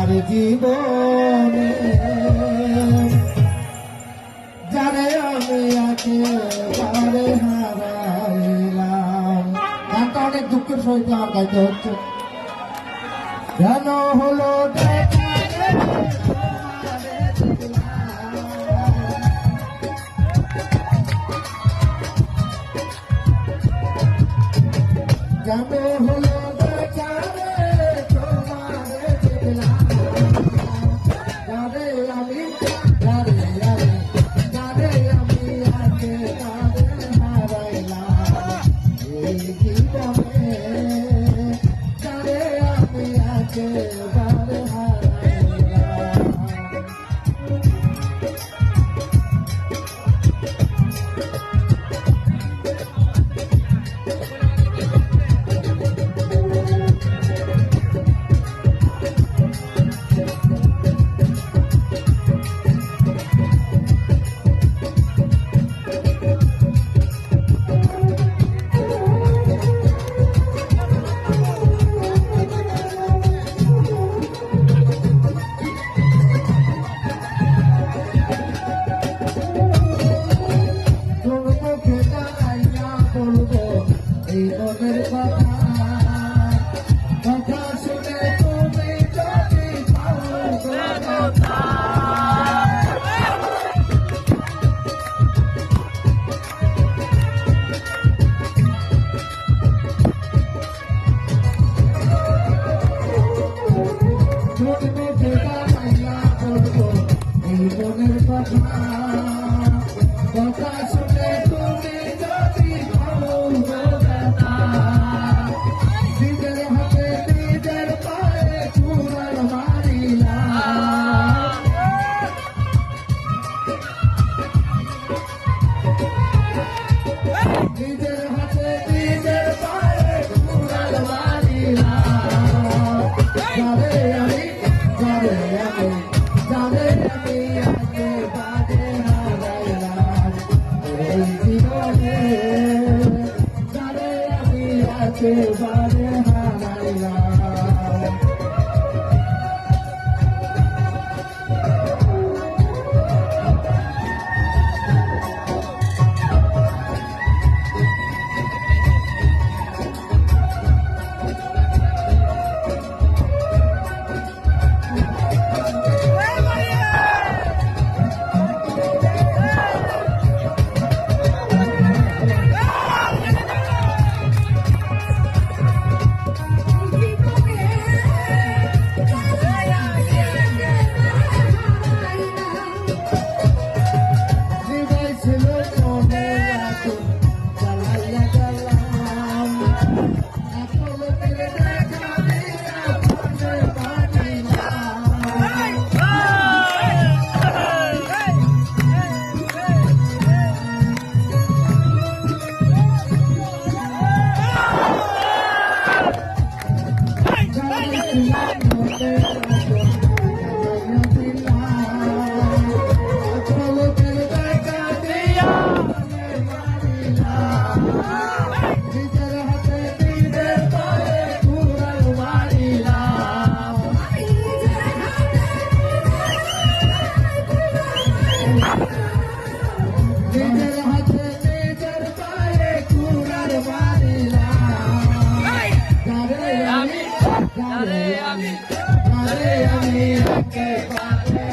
আমার জীবনে যারে আমি একেবারে হারাইলাম। গানটা অনেক দুঃখের সহিত আমার গাইতে হচ্ছে। কেন হলো দেখা কেন হলো দেখা তোমারে দেখলাম। যারে আমি হারাইলাম এই জীবনে, যারে আমি একেবারে হারাইলাম। এই মনের কথা শুনে তুমি যদি এই মনের কথা শুনে তুমি যদি নিজের হাতে নিজের পায়ে কুড়াল মারিলাম। নিজের হাতে নিজের পায়ে কুড়াল মারিলাম। যারে আমি একেবারে হারাইলাম এই জীবনে, যারে আমি একেবারে হারাইলাম। নিজের হাতে নিজের পায়ে কুড়াল মারিলাম। যারে আমি একেবারে